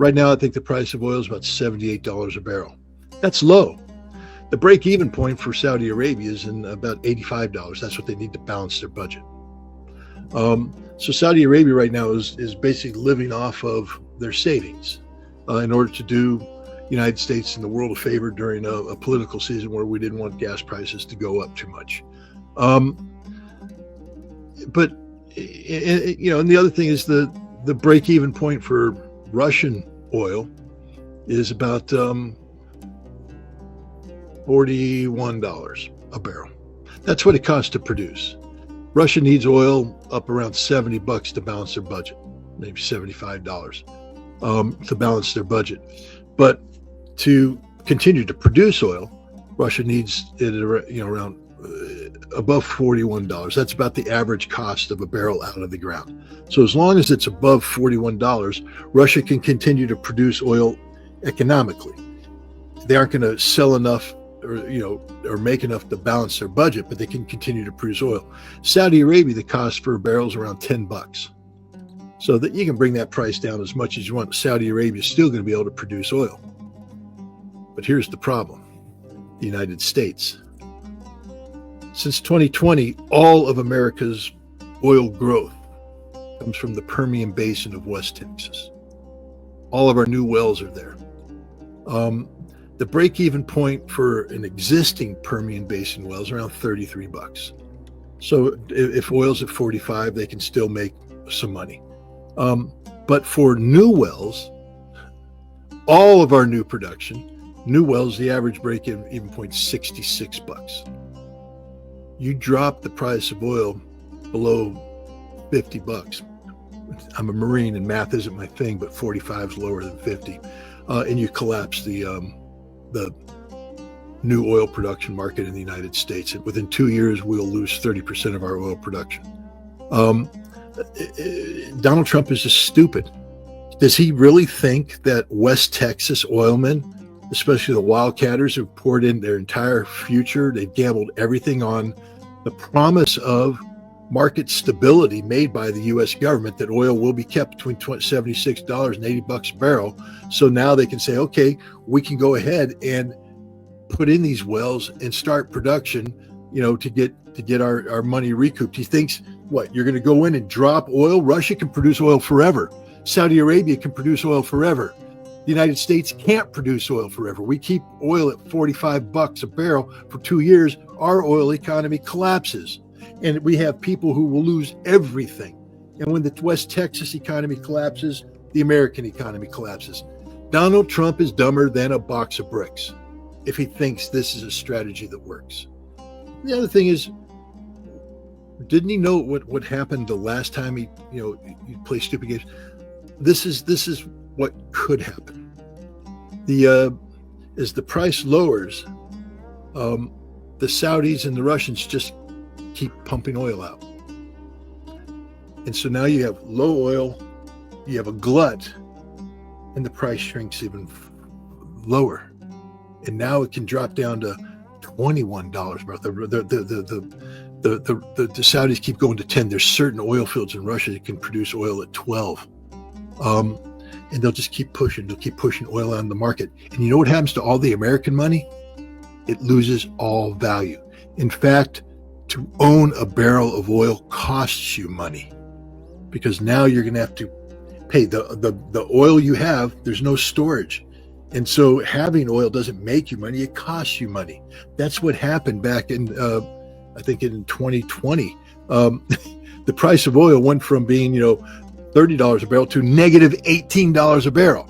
Right now, I think the price of oil is about $78 a barrel. That's low. The break-even point for Saudi Arabia is in about $85. That's what they need to balance their budget. So Saudi Arabia right now is basically living off of their savings in order to do the United States and the world a favor during a political season where we didn't want gas prices to go up too much. But and the other thing is the break-even point for Russian oil is about $41 a barrel. That's what it costs to produce. Russia needs oil up around $70 to balance their budget, maybe $75 to balance their budget. But to continue to produce oil, Russia needs it around above $41. That's about the average cost of a barrel out of the ground. So as long as it's above $41, Russia can continue to produce oil economically. They aren't going to sell enough or make enough to balance their budget, but they can continue to produce oil. Saudi Arabia, the cost per barrel is around $10. So that you can bring that price down as much as you want. Saudi Arabia is still going to be able to produce oil. But here's the problem. The United States. Since 2020, all of America's oil growth comes from the Permian Basin of West Texas. All of our new wells are there. The break-even point for an existing Permian Basin well is around $33. So if oil's at 45, they can still make some money. But for new wells, all of our new production, new wells, the average break-even point is $66. You drop the price of oil below $50. I'm a Marine and math isn't my thing, but 45 is lower than 50. And you collapse the new oil production market in the United States. And within 2 years, we'll lose 30% of our oil production. Donald Trump is just stupid. Does he really think that West Texas oilmen, especially the wildcatters who poured in their entire future, they gambled everything on the promise of market stability made by the U.S. government, that oil will be kept between $76 and $80 a barrel. So now they can say, okay, we can go ahead and put in these wells and start production, to get our money recouped. He thinks, what, you're going to go in and drop oil? Russia can produce oil forever. Saudi Arabia can produce oil forever. The United States can't produce oil forever. We keep oil at $45 a barrel for 2 years. Our oil economy collapses. And we have people who will lose everything. And when the West Texas economy collapses, the American economy collapses. Donald Trump is dumber than a box of bricks if he thinks this is a strategy that works. The other thing is, didn't he know what happened the last time he played stupid games? This is what could happen. As the price lowers, the Saudis and the Russians just keep pumping oil out. And so now you have low oil, you have a glut, and the price shrinks even lower. And now it can drop down to $21 a barrel. The Saudis keep going to 10. There's certain oil fields in Russia that can produce oil at 12. And they'll just keep pushing. They'll keep pushing oil on the market. And you know what happens to all the American money? It loses all value. In fact, to own a barrel of oil costs you money, because now you're going to have to pay the oil you have. There's no storage. And so having oil doesn't make you money. It costs you money. That's what happened back in, I think in 2020. The price of oil went from being, $30 a barrel to negative $18 a barrel.